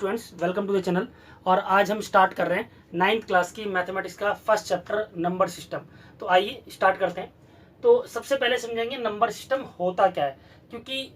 Students, welcome to the channel. और आज हम स्टार्ट कर रहे हैं 9th क्लास की मैथमेटिक्स का फर्स्ट चैप्टर नंबर सिस्टम। तो आइए स्टार्ट करते हैं। तो सबसे पहले समझेंगे नंबर सिस्टम होता क्या है, क्योंकि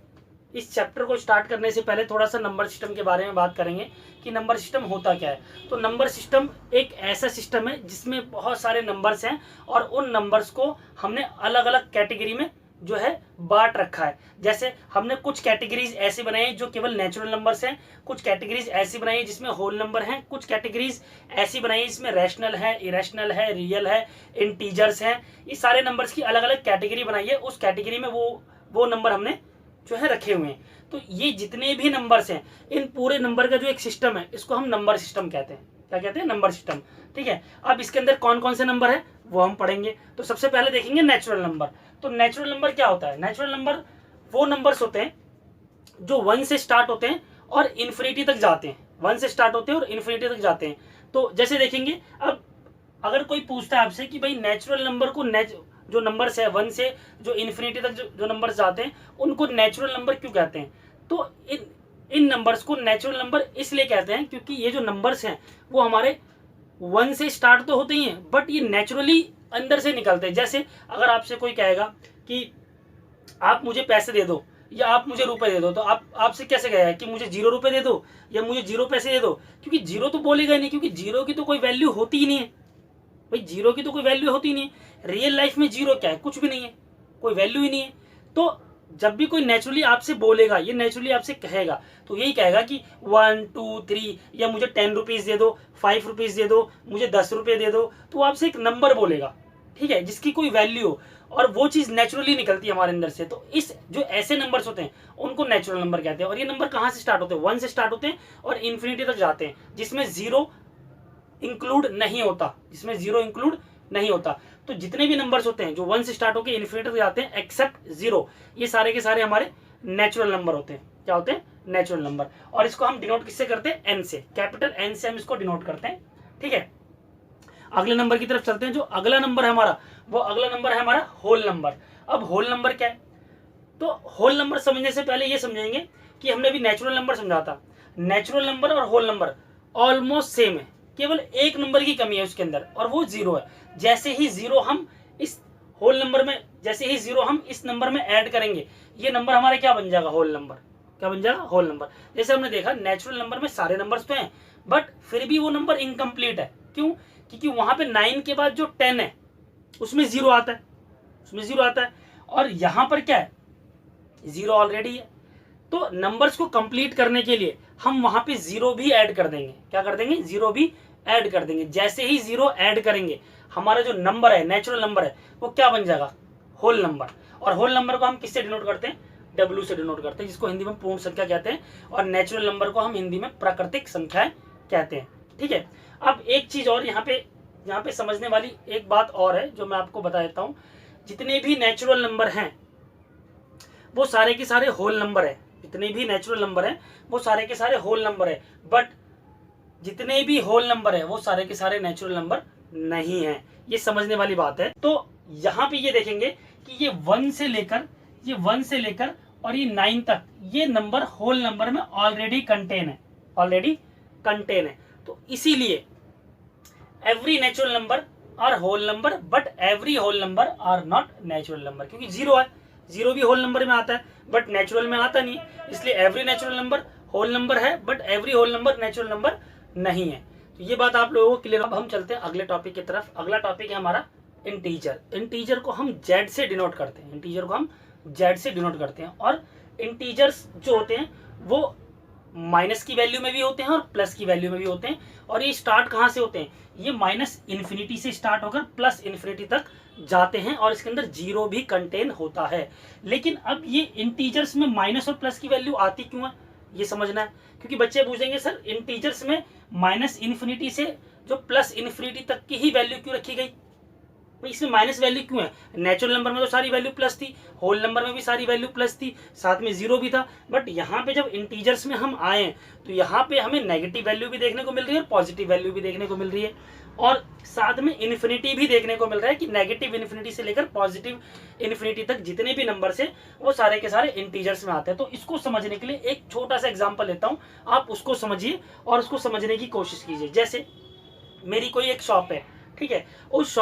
इस चैप्टर को स्टार्ट करने से पहले थोड़ा सा नंबर सिस्टम के बारे में बात करेंगे कि नंबर सिस्टम होता क्या है। तो नंबर सिस्टम एक ऐसा सिस्टम है जिसमें बहुत सारे नंबर्स हैं और उन नंबर्स को हमने अलग अलग कैटेगरी में जो है बांट रखा है। जैसे हमने कुछ कैटेगरीज ऐसी बनाई है जो केवल नेचुरल नंबर्स हैं, कुछ कैटेगरीज ऐसी बनाई है जिसमें होल नंबर हैं, कुछ कैटेगरीज ऐसी बनाई है जिसमें रैशनल है, इरेशनल है, रियल है, इंटीजर्स हैं। इस सारे नंबर्स की अलग अलग कैटेगरी बनाई है। उस कैटेगरी में वो नंबर हमने जो है रखे हुए हैं। तो ये जितने भी नंबर्स हैं, इन पूरे नंबर का जो एक सिस्टम है, इसको हम नंबर सिस्टम कहते हैं। क्या कहते हैं? Number system. ठीक है, अब इसके अंदर कौन कौन से नंबर है वो हम पढ़ेंगे। तो सबसे पहले देखेंगे नेचुरल नंबर। तो नेचुरल नंबर क्या होता है? नेचुरल नंबर वो नंबर्स होते हैं जो 1 से स्टार्ट होते हैं और इन्फिनिटी तक जाते हैं। 1 से स्टार्ट होते हैं और इन्फिनिटी तक जाते हैं। तो जैसे देखेंगे, अब अगर कोई पूछता है आपसे कि भाई नेचुरल नंबर को जो नंबर्स है 1 से जो इन्फिनिटी तक जो नंबर्स जाते हैं उनको नेचुरल नंबर क्यों कहते हैं? तो इन नंबर्स को नेचुरल नंबर इसलिए कहते हैं क्योंकि ये जो नंबर्स हैं वो हमारे 1 से स्टार्ट तो होते ही हैं, बट ये नेचुरली अंदर से निकलते हैं। जैसे अगर आपसे कोई कहेगा कि आप मुझे पैसे दे दो या आप मुझे रुपए दे दो, तो आपसे कैसे कहेगा कि मुझे 0 रुपए दे दो या मुझे 0 पैसे दे दो? क्योंकि 0 तो बोलेगा नहीं, क्योंकि 0 की तो कोई वैल्यू होती ही नहीं है। भाई 0 की तो कोई वैल्यू होती ही नहीं है। रियल लाइफ में 0 क्या है? कुछ भी नहीं है, कोई वैल्यू ही नहीं है। तो जब भी कोई नेचुरली आपसे बोलेगा, ये नेचुरली आपसे कहेगा, तो यही कहेगा कि 1 2 3 या मुझे 10 रुपीज दे दो, 5 रुपीज दे दो, मुझे 10 रुपये दे दो। तो वो आपसे एक नंबर बोलेगा, ठीक है, जिसकी कोई वैल्यू हो, और वो चीज नेचुरली निकलती है हमारे अंदर से। तो इस जो ऐसे नंबर्स होते हैं उनको नेचुरल नंबर कहते हैं। और ये नंबर कहाँ से स्टार्ट होते हैं? 1 से स्टार्ट होते हैं और इन्फिनिटी तक जाते हैं, जिसमें 0 इंक्लूड नहीं होता, जिसमें 0 इंक्लूड नहीं होता। तो जितने भी नंबर्स होते हैं जो 1 से स्टार्ट होकर इन्फिनिटी तक जाते हैं एक्सेप्ट 0, ये सारे के सारे हमारे नेचुरल नंबर होते हैं। क्या होते हैं? Natural number. और इसको हम डिनोट किससे करते हैं? एन से, कैपिटल एन से हम इसको डिनोट करते हैं। ठीक है, अगले नंबर की तरफ चलते हैं। जो अगला नंबर है हमारा, वो अगला नंबर है हमारा होल नंबर। अब होल नंबर क्या है? तो होल नंबर समझने से पहले ये समझेंगे कि हमने अभी नेचुरल नंबर समझा था। नेचुरल नंबर और होल नंबर ऑलमोस्ट सेम है, केवल एक नंबर की कमी है उसके अंदर, और वो 0 है। जैसे ही 0 हम इस होल नंबर में, जैसे ही 0 हम इस नंबर में ऐड करेंगे, ये नंबर हमारा क्या बन जाएगा? Whole number. क्या बन जाएगा? Whole number. जैसे हमने देखा नेचुरल नंबर में सारे नंबर्स तो हैं, बट फिर भी वो नंबर इनकम्प्लीट है। क्यों? क्योंकि वहां पे 9 के बाद जो 10 है उसमें 0 आता है, उसमें 0 आता है, और यहां पर क्या है? 0 ऑलरेडी है। तो नंबर्स को कंप्लीट करने के लिए हम वहां पे 0 भी ऐड कर देंगे। क्या कर देंगे? 0 भी ऐड कर देंगे। जैसे ही 0 ऐड करेंगे, हमारा जो नंबर है, नेचुरल नंबर है, वो क्या बन जाएगा? Whole number. और होल नंबर को हम किससे डिनोट करते हैं? W से डिनोट करते हैं, जिसको हिंदी में पूर्ण संख्या कहते हैं, और नेचुरल नंबर को हम हिंदी में प्राकृतिक संख्याएं कहते हैं। ठीक है, अब एक चीज और यहाँ पे समझने वाली एक बात और है जो मैं आपको बता देता हूँ। जितने भी नेचुरल नंबर हैं वो सारे के सारे होल नंबर है। जितने भी नेचुरल नंबर हैं वो सारे के सारे होल नंबर है, बट जितने भी होल नंबर है वो सारे के सारे नेचुरल नंबर नहीं है। ये समझने वाली बात है। तो यहाँ पे ये देखेंगे कि ये 1 से लेकर और ये 9 तक ये नंबर होल नंबर में ऑलरेडी कंटेन है। तो इसीलिए every natural number are whole number, but every whole number are not natural number. क्योंकि 0 है, 0 भी होल नंबर में आता है बट नेचुरल में आता नहीं है, इसलिए every natural number whole number है but every whole number natural number नहीं है। तो ये बात आप लोगों को क्लियर। अब हम चलते हैं अगले टॉपिक की तरफ। अगला टॉपिक है हमारा इंटीजर। इंटीजर को हम Z से डिनोट करते हैं। और इंटीजर्स जो होते हैं वो माइनस की वैल्यू में भी होते हैं और प्लस की वैल्यू में भी होते हैं। और ये स्टार्ट कहाँ से होते हैं? ये माइनस इन्फिनिटी से स्टार्ट होकर प्लस इन्फिनिटी तक जाते हैं, और इसके अंदर 0 भी कंटेन होता है। लेकिन अब ये इंटीजर्स में माइनस और प्लस की वैल्यू आती क्यों है, ये समझना है। क्योंकि बच्चे पूछेंगे सर इंटीजर्स में माइनस इन्फिनिटी से जो प्लस इन्फिनिटी तक की ही वैल्यू क्यों रखी गई? भाई इसमें माइनस वैल्यू क्यों है? नेचुरल नंबर में तो सारी वैल्यू प्लस थी, होल नंबर में भी सारी वैल्यू प्लस थी, साथ में जीरो भी था, बट यहाँ पे जब इंटीजर्स में हम आए तो यहाँ पे हमें नेगेटिव वैल्यू भी देखने को मिल रही है और पॉजिटिव वैल्यू भी देखने को मिल रही है, और साथ में इन्फिनिटी भी देखने को मिल रहा है कि नेगेटिव इन्फिनिटी से लेकर पॉजिटिव इन्फिनिटी तक जितने भी नंबर्स है वो सारे के सारे इंटीजर्स में आते हैं। तो इसको समझने के लिए एक छोटा सा एग्जांपल लेता हूं, आप उसको समझिए और उसको समझने की कोशिश कीजिए। जैसे मेरी कोई एक शॉप है, ठीक है, उस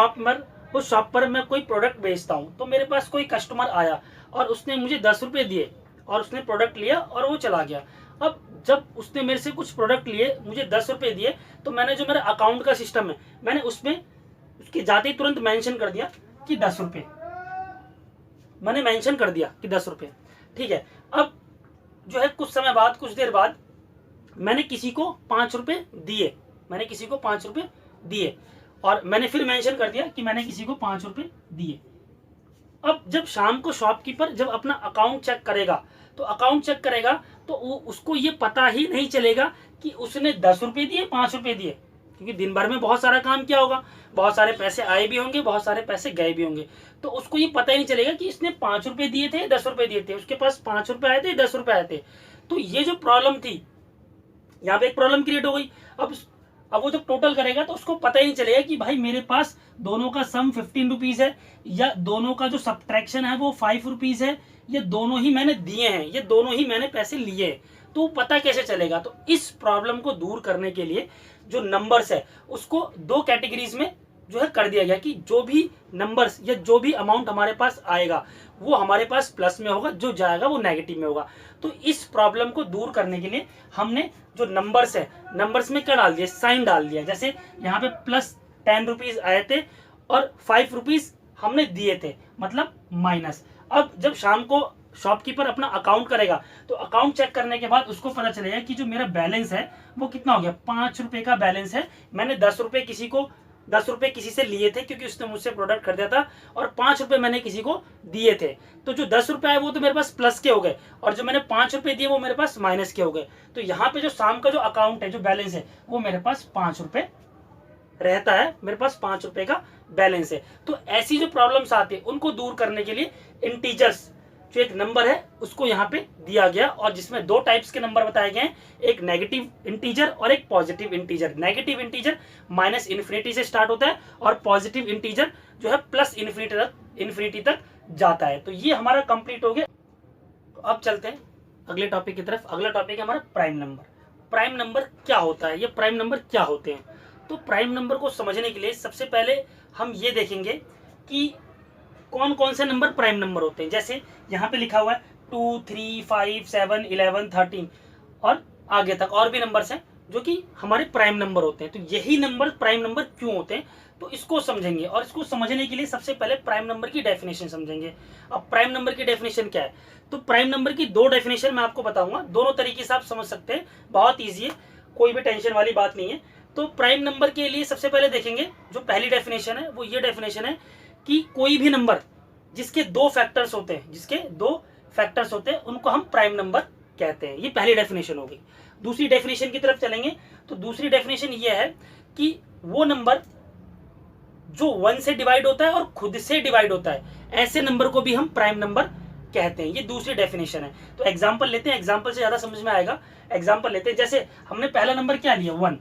शॉप पर मैं कोई प्रोडक्ट बेचता हूं, तो मेरे पास कोई कस्टमर आया और उसने मुझे 10 रुपये दिए और उसने प्रोडक्ट लिया और वो चला गया। अब जब उसने मेरे से कुछ प्रोडक्ट लिए, मुझे 10 रुपये दिए, तो मैंने जो मेरा अकाउंट का सिस्टम है, मैंने उसमें उसके जाते ही तुरंत मेंशन कर दिया कि 10 रुपये, मैंने मेंशन कर दिया कि 10 रुपये, ठीक है। अब जो है कुछ समय बाद, कुछ देर बाद मैंने किसी को 5 रुपये दिए, मैंने किसी को 5 रुपये दिए और मैंने फिर मेंशन कर दिया कि मैंने किसी को 5 रुपये दिए। अब जब शाम को शॉपकीपर जब अपना अकाउंट चेक करेगा, तो अकाउंट चेक करेगा तो उसको ये पता ही नहीं चलेगा कि उसने 10 रुपये दिए, 5 रुपये दिए, क्योंकि दिन भर में बहुत सारा काम किया होगा, बहुत सारे पैसे आए भी होंगे, बहुत सारे पैसे गए भी होंगे, तो उसको ये पता ही नहीं चलेगा कि इसने 5 रुपये दिए थे, 10 रुपये दिए थे, उसके पास 5 रुपये आए थे, 10 रुपये आए थे। तो ये जो प्रॉब्लम थी, यहाँ पे एक प्रॉब्लम क्रिएट हो गई। अब वो जब टोटल करेगा तो उसको पता ही नहीं चलेगा कि भाई मेरे पास दोनों का सम 15 रुपीज है, या दोनों का जो सब्ट्रैक्शन है वो 5 रुपीज है, ये दोनों ही मैंने दिए हैं, ये दोनों ही मैंने पैसे लिए हैं, तो पता कैसे चलेगा? तो इस प्रॉब्लम को दूर करने के लिए जो नंबर्स है उसको दो कैटेगरीज में जो है कर दिया गया कि जो भी नंबर्स या जो भी अमाउंट हमारे पास आएगा वो हमारे पास प्लस में होगा, जो जाएगा वो नेगेटिव में होगा। तो इस प्रॉब्लम को दूर करने के लिए हमने जो नंबर्स है, नंबर्स में क्या डाल दिया? साइन डाल दिया। जैसे यहाँ पे प्लस 10 रुपीज आए थे और 5 रुपीज हमने दिए थे, मतलब माइनस। अब जब शाम को शॉपकीपर अपना अकाउंट करेगा तो अकाउंट चेक करने के बाद उसको पता चलेगा कि जो मेरा बैलेंस है वो कितना हो गया, 5 रुपए का बैलेंस है। मैंने 10 रुपए किसी से लिए थे क्योंकि उसने मुझसे प्रोडक्ट खरीदा था, और 5 रुपए मैंने किसी को दिए थे। तो जो 10 रुपए आए वो तो मेरे पास प्लस के हो गए, और जो मैंने 5 रुपए दिए वो मेरे पास माइनस के हो गए। तो यहाँ पे जो शाम का जो अकाउंट है, जो बैलेंस है, वो मेरे पास 5 रुपए रहता है, मेरे पास 5 रुपए का बैलेंस है। तो ऐसी जो प्रॉब्लम्स आती है उनको दूर करने के लिए इंटीजर्स जो एक नंबर है उसको यहाँ पे दिया गया, और जिसमें दो टाइप्स के नंबर बताए गए हैं, एक नेगेटिव इंटीजर और एक positive integer. Negative integer minus infinity से स्टार्ट होता है और पॉजिटिव इंटीजर जो है प्लस इन्फिनिटी तक जाता है। तो ये हमारा कंप्लीट हो गया। तो अब चलते हैं अगले टॉपिक की तरफ। अगला टॉपिक है हमारा प्राइम नंबर। प्राइम नंबर क्या होता है, ये प्राइम नंबर क्या होते हैं? तो प्राइम नंबर को समझने के लिए सबसे पहले हम ये देखेंगे कि कौन कौन से नंबर प्राइम नंबर होते हैं। जैसे यहाँ पे लिखा हुआ है 2, 3, 5, 7, 11, 13 और आगे तक और भी नंबर्स हैं जो कि हमारे प्राइम नंबर होते हैं। तो यही नंबर प्राइम नंबर क्यों होते हैं, तो इसको समझेंगे। और इसको समझने के लिए सबसे पहले प्राइम नंबर की डेफिनेशन समझेंगे। अब प्राइम नंबर की डेफिनेशन क्या है? तो प्राइम नंबर की दो डेफिनेशन मैं आपको बताऊंगा, दोनों तरीके से आप समझ सकते हैं, बहुत ईजी है, कोई भी टेंशन वाली बात नहीं है। तो प्राइम नंबर के लिए सबसे पहले देखेंगे, जो पहली डेफिनेशन है वो ये डेफिनेशन है कि कोई भी नंबर जिसके दो फैक्टर्स होते हैं, उनको हम प्राइम नंबर कहते हैं। ये पहली डेफिनेशन होगी। दूसरी डेफिनेशन की तरफ चलेंगे तो दूसरी डेफिनेशन ये है कि वो नंबर जो 1 से डिवाइड होता है और खुद से डिवाइड होता है, ऐसे नंबर को भी हम प्राइम नंबर कहते हैं। ये दूसरी डेफिनेशन है। तो एग्जाम्पल लेते हैं, एग्जाम्पल से ज्यादा समझ में आएगा। एग्जाम्पल लेते हैं, जैसे हमने पहला नंबर क्या लिया, 1।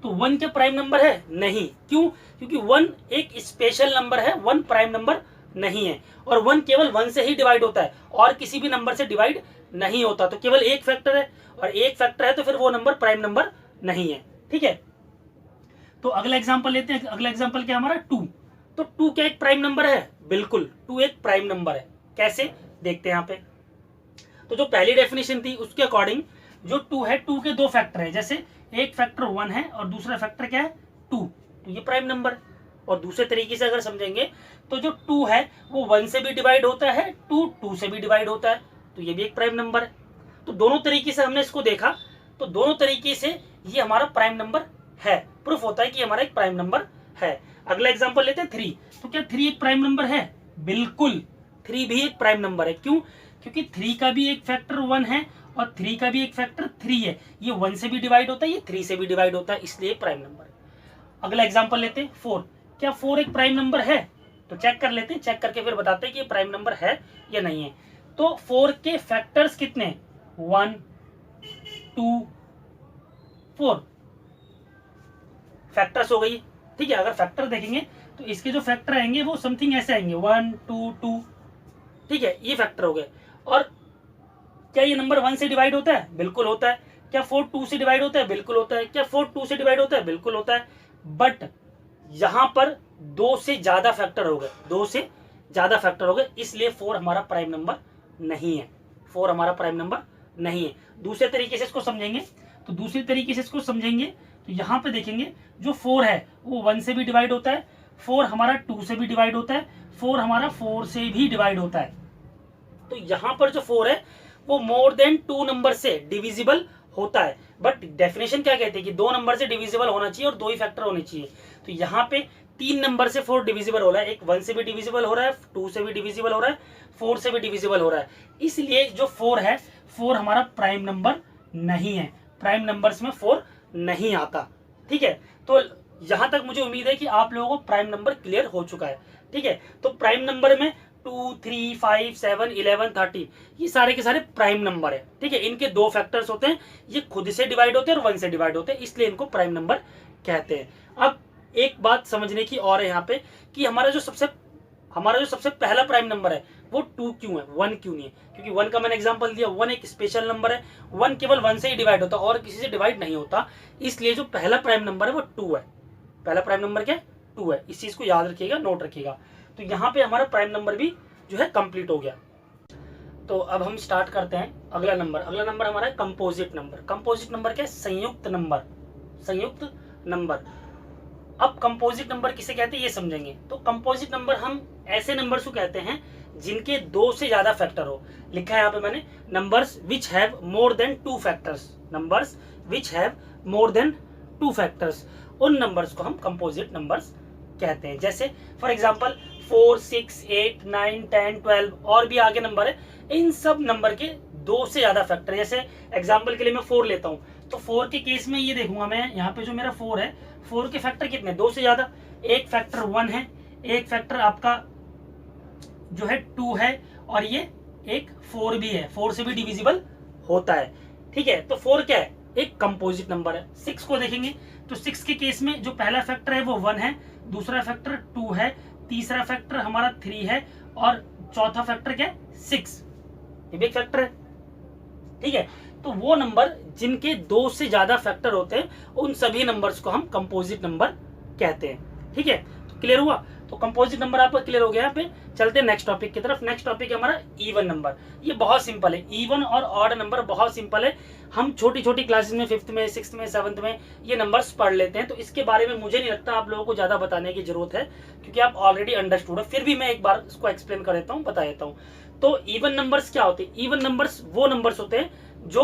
तो 1 क्या प्राइम नंबर है? नहीं। क्यों? क्योंकि 1 एक स्पेशल नंबर है, 1 प्राइम नंबर नहीं है, और 1 केवल 1 से ही डिवाइड होता है और किसी भी नंबर से डिवाइड नहीं होता। तो केवल एक फैक्टर है, और एक फैक्टर है तो फिर वो नंबर प्राइम नंबर नहीं है। ठीक है, तो अगला एग्जांपल लेते हैं। अगला एग्जांपल क्या हमारा, 2। तो 2 क्या एक प्राइम नंबर है? बिल्कुल, 2 एक प्राइम नंबर है। कैसे, देखते हैं यहाँ पे। तो जो पहली डेफिनेशन थी उसके अकॉर्डिंग जो 2 है, 2 के दो फैक्टर है। जैसे एक फैक्टर 1 है और दूसरा फैक्टर क्या है, 2, तो ये प्राइम नंबर है। और दूसरे तरीके से अगर समझेंगे तो जो 2 है वो 1 से भी डिवाइड होता है, 2 से भी डिवाइड होता है, तो ये भी एक प्राइम नंबर है। तो दोनों तरीके से हमने इसको देखा, तो दोनों तरीके से ये हमारा प्राइम नंबर है, प्रूफ होता है कि हमारा एक प्राइम नंबर है। अगला एग्जांपल लेते हैं 3। तो क्या 3 एक प्राइम नंबर है? बिल्कुल, 3 भी एक प्राइम नंबर है। क्यों? क्योंकि 3 का भी एक फैक्टर 1 है और 3 का भी एक फैक्टर 3 है। ये 1 से भी डिवाइड होता है, ये 3 से भी डिवाइड होता है, इसलिए प्राइम नंबर है। अगला एग्जांपल लेते हैं 4। क्या 4 एक प्राइम नंबर है? तो चेक कर लेते हैं, चेक करके फिर बताते हैं कि ये प्राइम नंबर है या नहीं है। तो 4 के फैक्टर्स कितने? 1 2 4 फैक्टर्स हो गई। ठीक है, अगर फैक्टर देखेंगे तो इसके जो फैक्टर आएंगे वो समथिंग ऐसे आएंगे 1 2 2। ठीक है, ये फैक्टर हो गए। और क्या ये नंबर 1 से डिवाइड होता है? बिल्कुल होता है। क्या 4 2 से डिवाइड होता है? बिल्कुल होता है। क्या 4 2 से डिवाइड होता है? बिल्कुल होता है। बट यहां पर 2 से ज्यादा फैक्टर हो गए, 2 से ज्यादा फैक्टर हो गए, इसलिए 4 हमारा प्राइम नंबर नहीं है। 4 हमारा प्राइम नंबर नहीं है। दूसरे तरीके से इसको समझेंगे, तो दूसरे तरीके से इसको समझेंगे तो यहां पे देखेंगे जो 4 है वो 1 से भी डिवाइड होता है, 4 हमारा 2 से भी डिवाइड होता है, 4 हमारा 4 से भी डिवाइड होता है। तो यहां पर जो 4 है वो मोर देन 2 नंबर से डिविजिबल होता है। बट डेफिनेशन क्या कहते हैं कि 2 नंबर से डिविजिबल होना चाहिए और 2 ही फैक्टर होने चाहिए। तो यहाँ पे 3 नंबर से 4 डिविजिबल हो रहा है, एक 1 से भी डिविजिबल हो रहा है, 2 से भी डिविजिबल हो रहा है, 4 से भी डिविजिबल हो रहा है। इसलिए जो 4 है, 4 हमारा प्राइम नंबर नहीं है, प्राइम नंबर्स में 4 नहीं आता। ठीक है, तो यहां तक मुझे उम्मीद है कि आप लोगों को प्राइम नंबर क्लियर हो चुका है। ठीक है, तो प्राइम नंबर में 2 3 5 7 11 13 ये सारे के सारे प्राइम नंबर है। ठीक है, इनके 2 फैक्टर्स होते हैं, ये खुद से डिवाइड होते हैं और 1 से डिवाइड होते हैं, इसलिए इनको प्राइम नंबर कहते हैं। अब एक बात समझने की और है यहाँ पे कि हमारा जो सबसे पहला प्राइम नंबर है वो 2 क्यों है, 1 क्यों नहीं है? क्योंकि 1 का मैंने एग्जांपल दिया, 1 एक स्पेशल नंबर है, 1 केवल 1 से ही डिवाइड होता है और किसी से डिवाइड नहीं होता, इसलिए जो पहला प्राइम नंबर है वो 2 है। पहला प्राइम नंबर क्या है? 2 है। इस चीज को याद रखिएगा, नोट रखिएगा। तो यहाँ पे हमारा प्राइम नंबर भी जो है कंप्लीट हो गया। तो अब हम स्टार्ट करते हैं अगला नंबर। अगला नंबर हमारा है कंपोजिट नंबर। कंपोजिट नंबर क्या है? संयुक्त नंबर, संयुक्त नंबर। अब कंपोजिट नंबर किसे कहते हैं ये समझेंगे। तो कंपोजिट नंबर हम ऐसे नंबर्स को कहते हैं जिनके 2 से ज्यादा फैक्टर हो। लिखा है यहाँ पे मैंने, numbers which have more than 2 factors, numbers which have more than 2 factors, उन नंबर्स को हम कंपोजिट नंबर्स कहते हैं। जैसे फॉर एग्जांपल 4 6 8 9 10 12 और भी आगे नंबर है, इन सब नंबर के 2 से ज्यादा फैक्टर। जैसे एग्जांपल के लिए मैं 4 लेता हूं, तो 4 के केस में ये देखूंगा मैं, यहाँ पे जो मेरा 4 है, 4 के फैक्टर कितने? 2 से ज्यादा। एक फैक्टर 1 है, एक फैक्टर आपका जो है 2 है, और ये एक 4 भी है, 4 से भी डिविजिबल होता है। ठीक है, तो 4 क्या है? एक कंपोजिट नंबर है। 6 को देखेंगे तो 6 के केस में जो पहला फैक्टर है वो 1 है, दूसरा फैक्टर 2 है, तीसरा फैक्टर हमारा 3 है, और चौथा फैक्टर क्या है? 6। ये भी एक फैक्टर है। ठीक है, तो वो नंबर जिनके 2 से ज्यादा फैक्टर होते हैं उन सभी नंबर्स को हम कंपोजिट नंबर कहते हैं। ठीक है, तो क्लियर हुआ? तो कंपोजिट नंबर आपका क्लियर हो गया। यहाँ पे चलते हैं नेक्स्ट टॉपिक की तरफ। नेक्स्ट टॉपिक है हमारा इवन नंबर। ये बहुत सिंपल है, इवन और ऑड नंबर बहुत सिंपल है। हम छोटी छोटी क्लासेस में 5th में 6th में 7th में ये नंबर्स पढ़ लेते हैं, तो इसके बारे में मुझे नहीं लगता आप लोगों को ज्यादा बताने की जरूरत है, क्योंकि आप ऑलरेडी अंडरस्टूड है। फिर भी मैं एक बार इसको एक्सप्लेन कर देता हूँ, बता देता हूँ। तो इवन नंबर्स क्या होते हैं? इवन नंबर्स वो नंबर्स होते हैं जो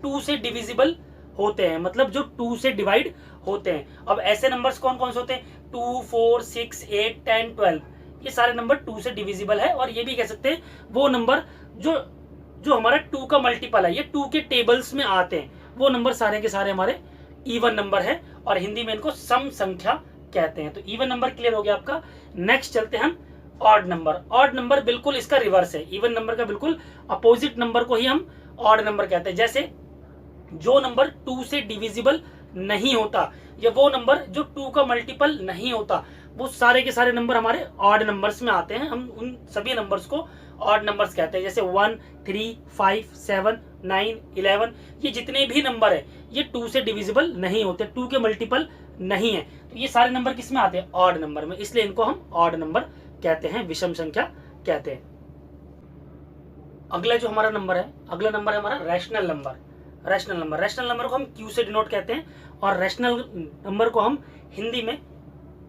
2 से डिविजिबल होते हैं, मतलब जो 2 से डिवाइड होते हैं। अब ऐसे नंबर्स कौन कौन से होते हैं? 2 4 6 8 10 12 ये सारे नंबर 2 से डिविजिबल है। और ये भी कह सकते हैं वो नंबर जो हमारा 2 का मल्टीपल है, ये 2 के टेबल्स में आते हैं, वो नंबर सारे के सारे हमारे इवन नंबर है, और हिंदी में इनको सम संख्या कहते हैं। तो इवन नंबर क्लियर हो गया आपका। नेक्स्ट चलते हैं हम ऑड नंबर। ऑड नंबर बिल्कुल इसका रिवर्स है, इवन नंबर का बिल्कुल अपोजिट नंबर को ही हम ऑड नंबर कहते हैं। जैसे जो नंबर 2 से डिविजिबल नहीं होता, या वो नंबर जो 2 का मल्टीपल नहीं होता, वो सारे के सारे नंबर हमारे ऑड नंबर्स में आते हैं। हम उन सभी नंबर्स को ऑड नंबर्स कहते हैं। जैसे 1 3 5 7 9 11 ये जितने भी नंबर है ये 2 से डिविजिबल नहीं होते, 2 के मल्टीपल नहीं है, तो ये सारे नंबर किस में आते हैं? ऑड नंबर में, इसलिए इनको हम ऑड नंबर कहते हैं, विषम संख्या कहते हैं। अगला जो हमारा नंबर है, अगला नंबर है हमारा rational number. Rational number, rational number को हम क्यू से डिनोट कहते हैं, और रैशनल नंबर को हम हिंदी में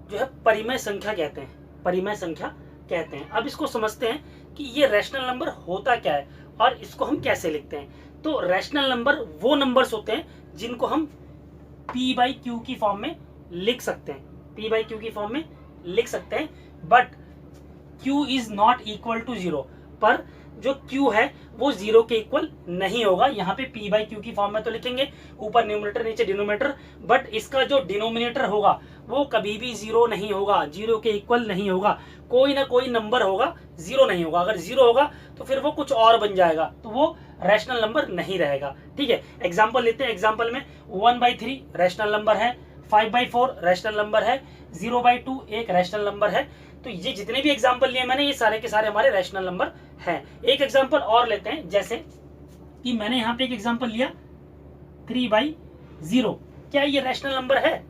जो है परिमेय संख्या कहते हैं, परिमेय संख्या कहते हैं। अब इसको समझते हैं कि ये रैशनल नंबर होता क्या है और इसको हम कैसे लिखते हैं। तो रैशनल नंबर वो नंबर्स होते हैं जिनको हम p/q की फॉर्म में लिख सकते हैं, p/q की फॉर्म में लिख सकते हैं, but q is not equal to 0, पर जो q है वो 0 के इक्वल नहीं होगा। यहाँ पे p/q की फॉर्म में तो लिखेंगे, ऊपर न्यूमरेटर नीचे डिनोमिनेटर, बट इसका जो डिनोमिनेटर होगा वो कभी भी जीरो नहीं होगा, जीरो के इक्वल नहीं होगा। कोई ना कोई नंबर होगा, जीरो नहीं होगा। अगर जीरो होगा तो फिर वो कुछ और बन जाएगा, तो वो रैशनल नंबर नहीं रहेगा। ठीक है, एग्जाम्पल लेते हैं। एग्जाम्पल में 1/3 रैशनल नंबर है, 5/4 रैशनल नंबर है, 0/2 एक रैशनल नंबर है। तो ये जितने भी एग्जाम्पल लिए मैंने, ये सारे के सारे हमारे रैशनल नंबर हैं। एक एग्जाम्पल और लेते हैं, जैसे कि मैंने यहाँ पे एक एग्जाम्पल लिया 3/0। क्या ये रैशनल नंबर है?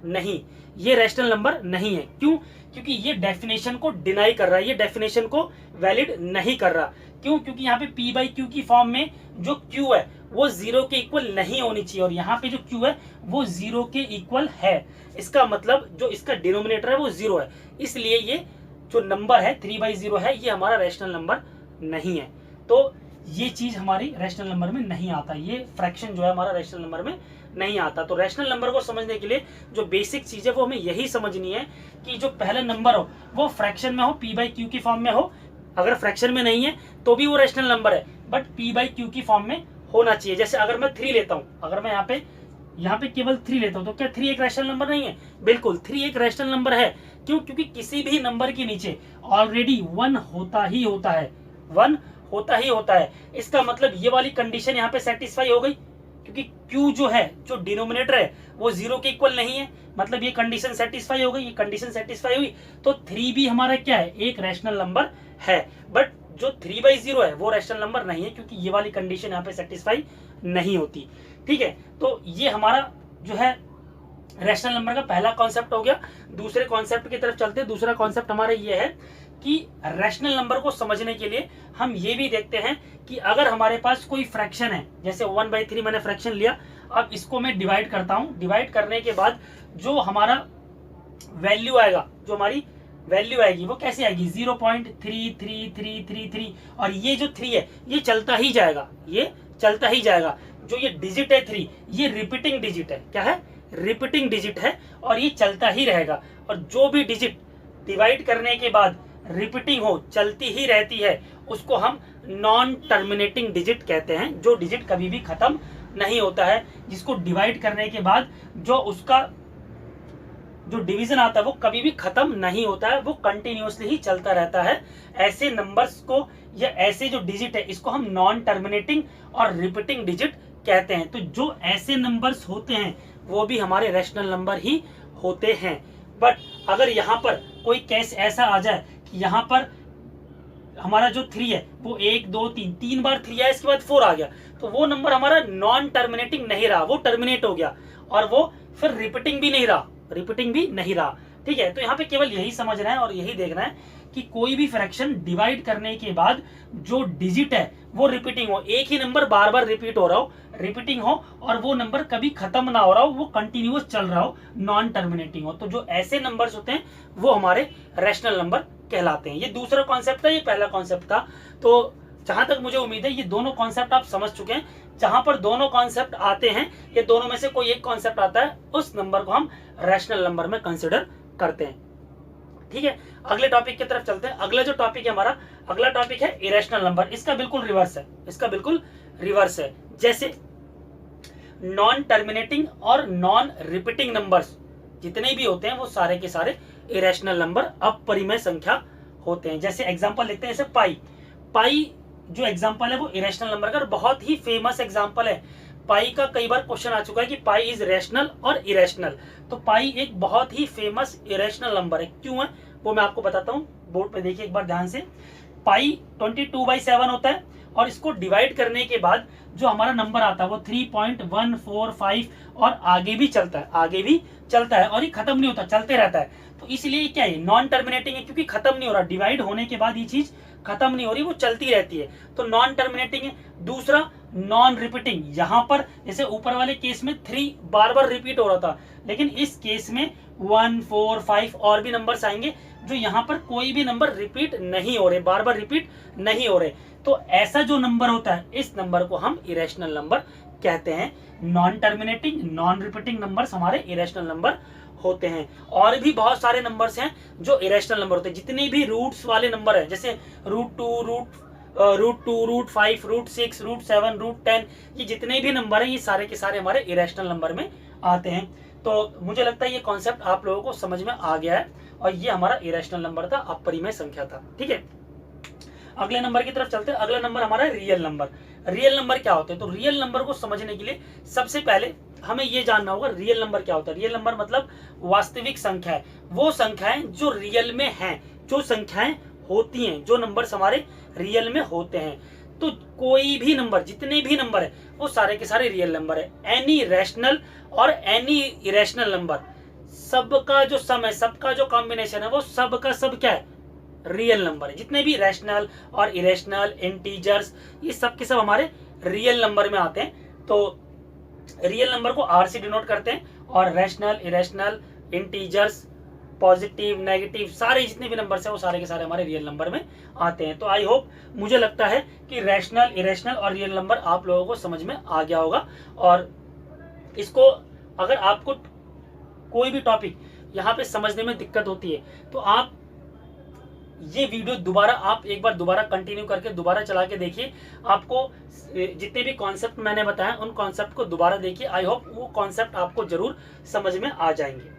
नहीं, ये रैशनल नंबर नहीं है। क्यों? क्योंकि ये डेफिनेशन को डिनाई कर रहा है, ये डेफिनेशन को वैलिड नहीं कर रहा। क्यों? क्योंकि यहाँ पे p/q की फॉर्म में जो q है वो जीरो के इक्वल नहीं होनी चाहिए, और यहाँ पे जो q है वो जीरो के इक्वल है। इसका मतलब जो इसका डिनोमिनेटर है वो जीरो है, इसलिए ये जो नंबर है 3/0 है, ये हमारा रैशनल नंबर नहीं है। तो ये चीज हमारी रैशनल नंबर में नहीं आता, ये फ्रैक्शन जो है हमारा रैशनल नंबर में नहीं आता। तो रैशनल नंबर को समझने के लिए जो बेसिक चीज है वो हमें यही समझनी है कि जो पहला नंबर हो वो फ्रैक्शन में हो, p/q की फॉर्म में हो। अगर फ्रैक्शन में नहीं है तो भी वो रैशनल नंबर है, बट p/q की फॉर्म में होना चाहिए। जैसे अगर मैं 3 लेता हूँ, अगर मैं यहाँ पे केवल 3 लेता हूँ, तो क्या 3 एक रैशनल नंबर नहीं है? बिल्कुल, 3 एक रैशनल नंबर है। क्यों? क्योंकि किसी भी नंबर के नीचे ऑलरेडी 1 होता ही होता है, 1 होता ही होता है। इसका मतलब ये वाली कंडीशन यहाँ पे सेटिस्फाई हो गई, क्योंकि q जो है, जो डिनोमिनेटर है वो जीरो के इक्वल नहीं है, मतलब ये कंडीशन सेटिस्फाई हो गई। ये कंडीशन सेटिस्फाई हुई तो 3 भी हमारा क्या है? एक रैशनल नंबर है। बट जो 3/0 है वो रैशनल नंबर नहीं है, क्योंकि ये वाली कंडीशन यहाँ पे सेटिस्फाई नहीं होती। ठीक है, तो ये हमारा जो है रैशनल नंबर का पहला कॉन्सेप्ट हो गया। दूसरे कॉन्सेप्ट की तरफ चलते हैं। दूसरा कॉन्सेप्ट हमारा ये है कि रैशनल नंबर को समझने के लिए हम ये भी देखते हैं कि अगर हमारे पास कोई फ्रैक्शन है, जैसे 1/3 मैंने फ्रैक्शन लिया, अब इसको मैं डिवाइड करता हूं। डिवाइड करने के बाद जो हमारा वैल्यू आएगा, जो हमारी वैल्यू आएगी वो कैसे आएगी? 0.3333, और ये जो 3 है ये चलता ही जाएगा, ये चलता ही जाएगा। जो ये डिजिट है 3, ये रिपीटिंग डिजिट है। क्या है? रिपीटिंग डिजिट है, और ये चलता ही रहेगा। और जो भी डिजिट डिवाइड करने के बाद रिपीटिंग हो, चलती ही रहती है, उसको हम नॉन टर्मिनेटिंग डिजिट कहते हैं। जो डिजिट कभी भी खत्म नहीं होता है, जिसको डिवाइड करने के बाद जो उसका जो डिवीजन आता है वो कभी भी खत्म नहीं होता है, वो कंटिन्यूअसली ही चलता रहता है। ऐसे नंबर्स को या ऐसे जो डिजिट है इसको हम नॉन टर्मिनेटिंग और रिपीटिंग डिजिट कहते हैं। तो जो ऐसे नंबर्स होते हैं वो भी हमारे रैशनल नंबर ही होते हैं। बट अगर यहाँ पर कोई केस ऐसा आ जाए कि यहाँ पर हमारा जो 3 है वो 1 2 3 बार 3 आया, इसके बाद 4 आ गया, तो वो नंबर हमारा नॉन टर्मिनेटिंग नहीं रहा, वो टर्मिनेट हो गया, और वो फिर रिपीटिंग भी नहीं रहा, रिपीटिंग भी नहीं रहा। ठीक है, तो यहाँ पे केवल यही समझना है और यही देखना है कि कोई भी फ्रैक्शन डिवाइड करने के बाद जो डिजिट है वो रिपीटिंग हो, एक ही नंबर बार बार रिपीट हो रहा हो, रिपीटिंग हो, और वो नंबर कभी खत्म ना हो रहा हो, वो कंटिन्यूअस चल रहा हो, नॉन टर्मिनेटिंग हो। तो जो ऐसे नंबर्स होते हैं वो हमारे रैशनल नंबर कहलाते हैं। ये दूसरा कॉन्सेप्ट था, ये पहला कॉन्सेप्ट था। तो जहां तक मुझे उम्मीद है ये दोनों कॉन्सेप्ट आप समझ चुके हैं। जहां पर दोनों कॉन्सेप्ट आते हैं, ये दोनों में से कोई एक कॉन्सेप्ट आता है, उस नंबर को हम रैशनल नंबर में कंसिडर करते हैं। ठीक है, अगले टॉपिक की तरफ चलते हैं। अगला जो टॉपिक है हमारा, अगला टॉपिक है इरेशनल नंबर। इसका बिल्कुल रिवर्स है, इसका बिल्कुल रिवर्स है। जैसे नॉन टर्मिनेटिंग और नॉन रिपीटिंग नंबर्स जितने भी होते हैं वो सारे के सारे इरेशनल नंबर, अपरिमेय संख्या होते हैं। जैसे एग्जांपल लेते हैं, जैसे पाई। पाई जो एग्जांपल है वो इरेशनल नंबर का बहुत ही फेमस एग्जांपल है। पाई का कई बार क्वेश्चन आ चुका है कि पाई इज रैशनल और इरेशनल। तो पाई एक बहुत ही फेमस इरेशनल नंबर है। क्यों है वो मैं आपको बताता हूँ, बोर्ड पे देखिए एक बार ध्यान से। पाई 22/7 होता है, और इसको डिवाइड करने के बाद जो हमारा नंबर आता है वो 3.145 और आगे भी चलता है, आगे भी चलता है, और ये खत्म नहीं होता, चलते रहता है। तो इसलिए क्या है, नॉन टर्मिनेटिंग है, क्योंकि खत्म नहीं हो रहा, डिवाइड होने के बाद ये चीज खत्म नहीं हो रही, वो चलती रहती है, तो नॉन टर्मिनेटिंग है। दूसरा नॉन रिपीटिंग, यहाँ पर जैसे ऊपर वाले केस में 3 बार बार रिपीट हो रहा था, लेकिन इस केस में 1 4 5 और भी नंबर्स आएंगे जो यहाँ पर कोई भी नंबर रिपीट नहीं हो रहे, बार बार रिपीट नहीं हो रहे। तो ऐसा जो नंबर होता है, इस नंबर को हम इरेशनल नंबर कहते हैं। Non terminating non repeating numbers हमारे इरेशनल नंबर होते हैं। और भी बहुत सारे नंबर्स हैं जो इरेशनल नंबर होते हैं। जितने भी रूट्स वाले नंबर है, जैसे √2 √5 √6 √7 √10, ये जितने भी नंबर हैं ये सारे के सारे हमारे इरेशनल नंबर में आते हैं। तो मुझे लगता है ये कॉन्सेप्ट आप लोगों को समझ में आ गया है, और ये हमारा इरेशनल नंबर था, अपरिमेय संख्या था। ठीक है, अगले नंबर की तरफ चलते हैं। अगला नंबर हमारा है रियल नंबर। रियल नंबर क्या होते हैं? तो रियल नंबर को समझने के लिए सबसे पहले हमें ये जानना होगा रियल नंबर क्या होता है। रियल नंबर मतलब वास्तविक संख्या है, वो संख्याएं जो रियल में हैं, जो संख्याएं होती हैं, जो नंबर्स हमारे रियल में होते हैं। तो कोई भी नंबर, जितने भी नंबर है वो सारे के सारे रियल नंबर है। एनी रैशनल और एनी इरेशनल नंबर, सबका जो सम है, सबका जो कॉम्बिनेशन है, वो सब का सब क्या है? रियल नंबर है। जितने भी रैशनल और इरेशनल, इंटीजर्स, ये सब के सब हमारे रियल नंबर में आते हैं। तो रियल नंबर को आर से डिनोट करते हैं, और rational, irrational, integers, positive, negative, सारे जितने भी नंबर है वो सारे के सारे हमारे रियल नंबर में आते हैं। तो आई होप, मुझे लगता है कि रैशनल, इरेशनल और रियल नंबर आप लोगों को समझ में आ गया होगा। और इसको अगर आपको कोई भी टॉपिक यहाँ पे समझने में दिक्कत होती है तो आप ये वीडियो दोबारा, आप एक बार दोबारा कंटिन्यू करके दोबारा चला के देखिए। आपको जितने भी कॉन्सेप्ट मैंने बताया उन कॉन्सेप्ट को दोबारा देखिए। आई होप वो कॉन्सेप्ट आपको जरूर समझ में आ जाएंगे।